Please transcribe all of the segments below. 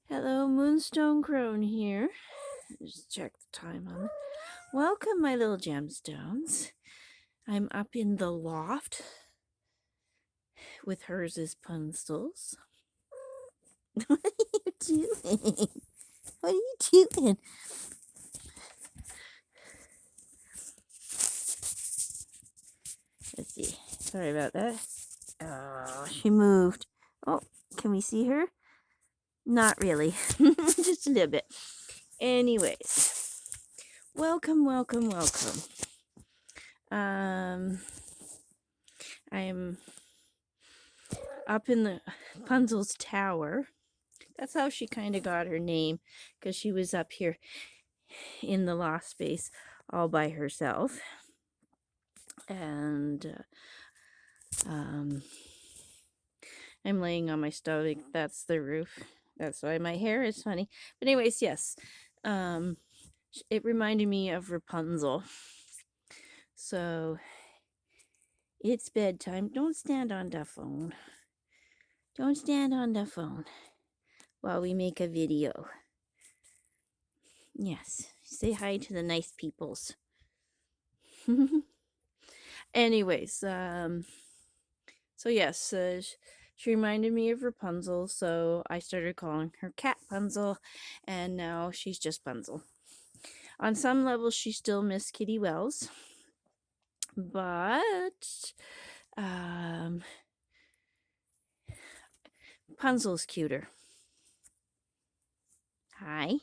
Hello, Moonstone Crone here. Just check the time on it. Welcome, my little gemstones. I'm up in the loft with hers is Punzel's. What are you doing? What are you doing? Let's see. Sorry about that. Oh, she moved. Oh, can we see her? Not really. Just a little bit. Anyways, welcome. I'm up in the Punzel's tower. That's how she kind of got her name, because she was up here in the loft space all by herself. And I'm laying on my stomach. That's the roof. That's why my hair is funny. But anyways, yes. It reminded me of Rapunzel. So it's bedtime. Don't stand on the phone. Don't stand on the phone while we make a video. Yes. Say hi to the nice peoples. Anyways, so yes, she reminded me of Rapunzel, so I started calling her Cat Punzel, and now she's just Punzel. On some levels, she still Miss Kitty Wells, but Punzel's cuter. Hi.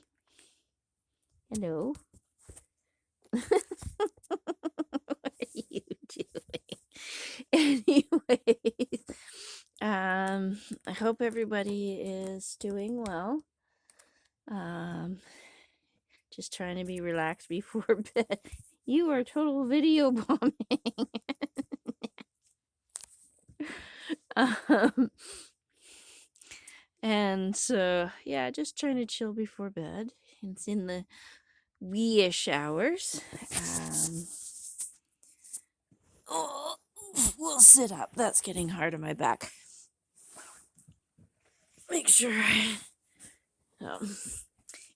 Hello. What are you doing? Anyways, I hope everybody is doing well. Just trying to be relaxed before bed. You are total video bombing. And so, yeah, just trying to chill before bed. It's in the wee-ish hours. Oh, we'll sit up. That's getting hard on my back. Make sure.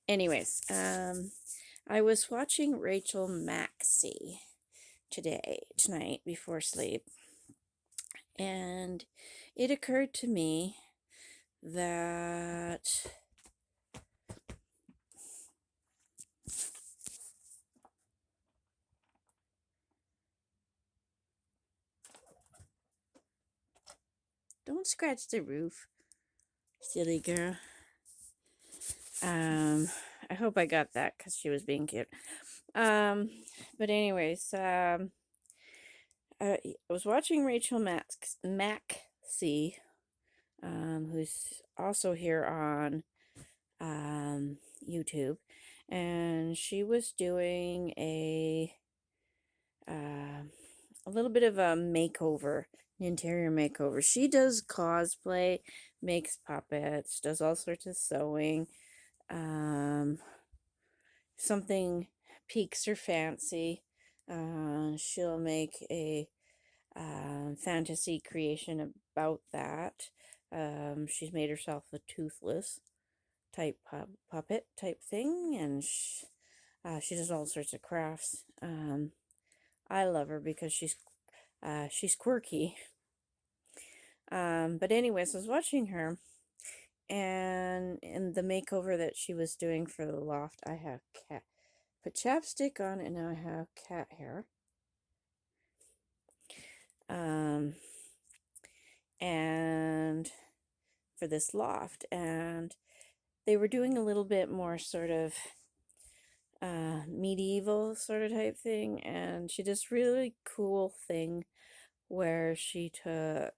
Anyways, I was watching Rachel Maxey tonight before sleep, and it occurred to me that don't scratch the roof, silly girl. I hope I got that because she was being cute. But anyways, I was watching Rachel Maxey, who's also here on YouTube, and she was doing a little bit of a makeover, an interior makeover. She does cosplay, makes puppets, does all sorts of sewing. Something piques her fancy, she'll make a fantasy creation about that. She's made herself a toothless type puppet type thing, and she does all sorts of crafts. I love her because she's quirky. But anyways, I was watching her, and in the makeover that she was doing for the loft, I have put chapstick on, and now I have cat hair. And for this loft, and they were doing a little bit more sort of medieval sort of type thing, and she did this really cool thing where she took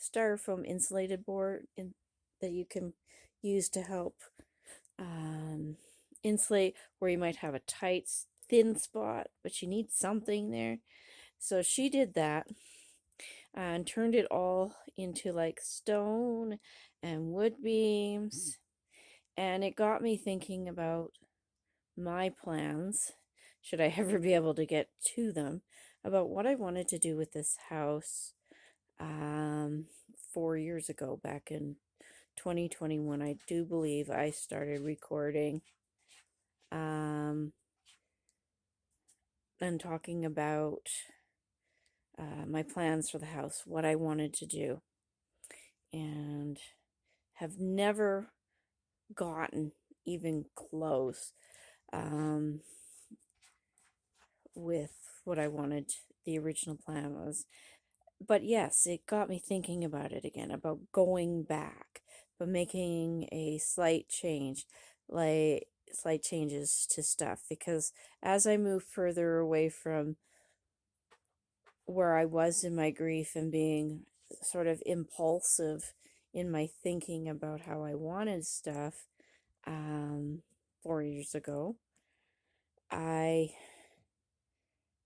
styrofoam insulated board that you can use to help insulate where you might have a tight thin spot, but you need something there. So she did that and turned it all into like stone and wood beams, and it got me thinking about my plans, should I ever be able to get to them, about what I wanted to do with this house 4 years ago, back in 2021, I do believe I started recording and talking about my plans for the house, what I wanted to do, and have never gotten even close um, with what I wanted the original plan was. But yes, it got me thinking about it again, about going back, but making a slight change, like slight changes to stuff, because as I move further away from where I was in my grief and being sort of impulsive in my thinking about how I wanted stuff, 4 years ago, I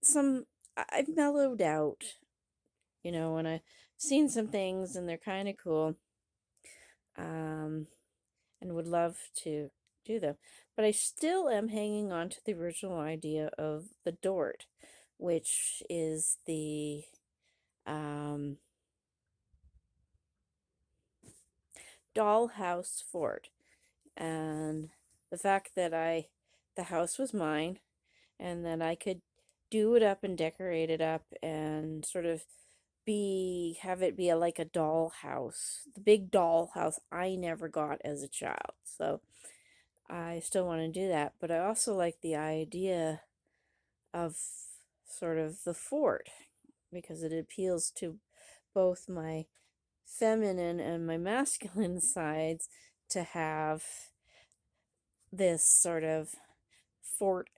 some I've mellowed out, and I've seen some things and they're kind of cool, um, and would love to do them. But I still am hanging on to the original idea of the Dort, which is the um, dollhouse fort. And the fact that the house was mine and that I could do it up and decorate it up and sort of have it be like a doll house, the big doll house I never got as a child. So I still want to do that, but I also like the idea of sort of the fort because it appeals to both my feminine and my masculine sides to have this sort of fort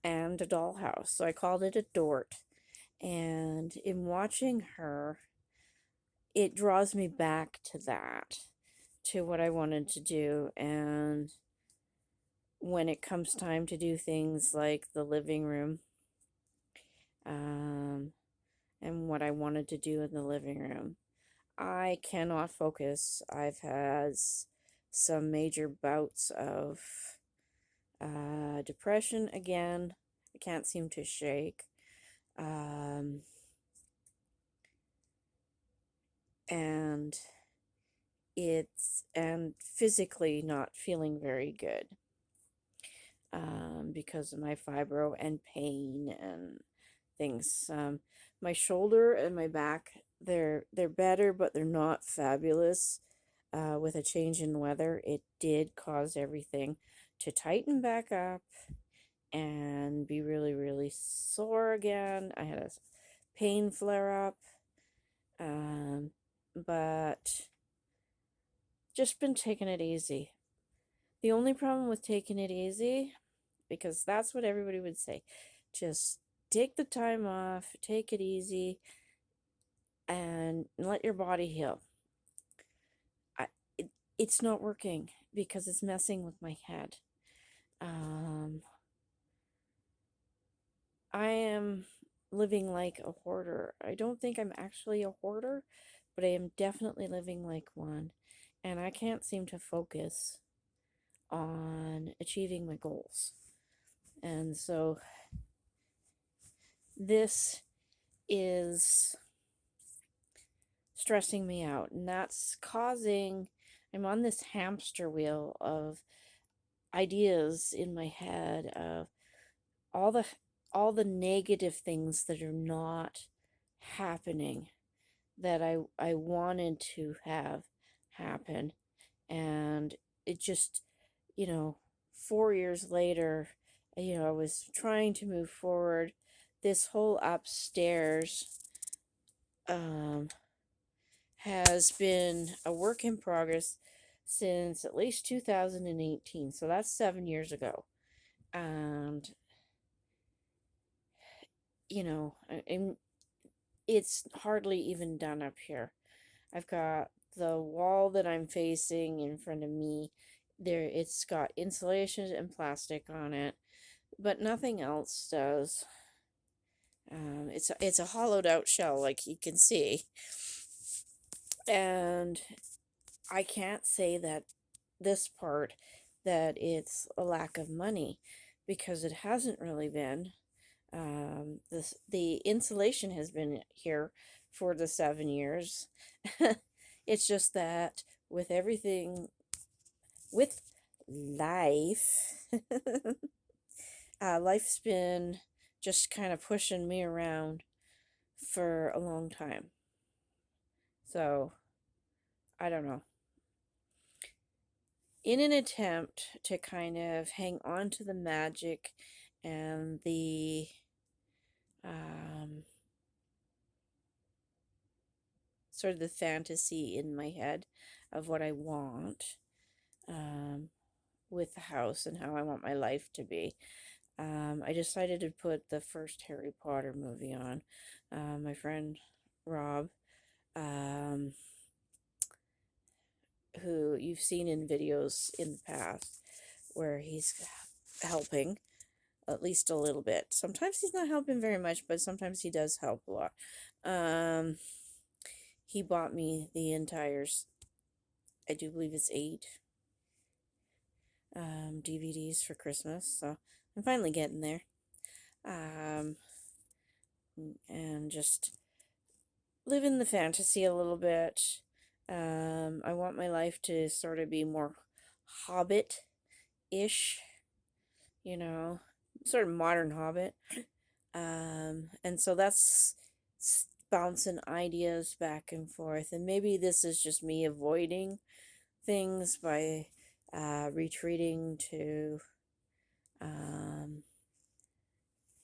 and a dollhouse. So I called it a Dort. And in watching her, it draws me back to that, to what I wanted to do. And when it comes time to do things like the living room, um, and what I wanted to do in the living room, I cannot focus. I've had some major bouts of depression again. I can't seem to shake. And and physically not feeling very good because of my fibro and pain and things. My shoulder and my back, they're better, but they're not fabulous. With a change in weather, it did cause everything to tighten back up and be really, really sore again. I had a pain flare up, but just been taking it easy. The only problem with taking it easy, because that's what everybody would say, just take the time off, take it easy, and let your body heal. I, it's not working because it's messing with my head. I am living like a hoarder. I don't think I'm actually a hoarder, but I am definitely living like one. And I can't seem to focus on achieving my goals. And so this is stressing me out. And that's I'm on this hamster wheel of ideas in my head of all the all the negative things that are not happening that I wanted to have happen. And it just, 4 years later, I was trying to move forward. This whole upstairs has been a work in progress since at least 2018. So that's 7 years ago. And, and it's hardly even done up here. I've got the wall that I'm facing in front of me. It's got insulation and plastic on it, but nothing else does. It's a hollowed out shell, like you can see, and I can't say that this part that it's a lack of money, because it hasn't really been. The insulation has been here for the 7 years. It's just that with everything, with life, life's been just kind of pushing me around for a long time. So, I don't know. In an attempt to kind of hang on to the magic and the um, sort of the fantasy in my head of what I want um, with the house and how I want my life to be, I decided to put the first Harry Potter movie on. My friend Rob, um, who you've seen in videos in the past, where he's helping at least a little bit. Sometimes he's not helping very much, but sometimes he does help a lot. He bought me the entire, I do believe it's 8 DVDs for Christmas, so I'm finally getting there. Um, and just living the fantasy a little bit. I want my life to sort of be more Hobbit-ish, you know, sort of modern Hobbit. And so that's bouncing ideas back and forth. And maybe this is just me avoiding things by retreating to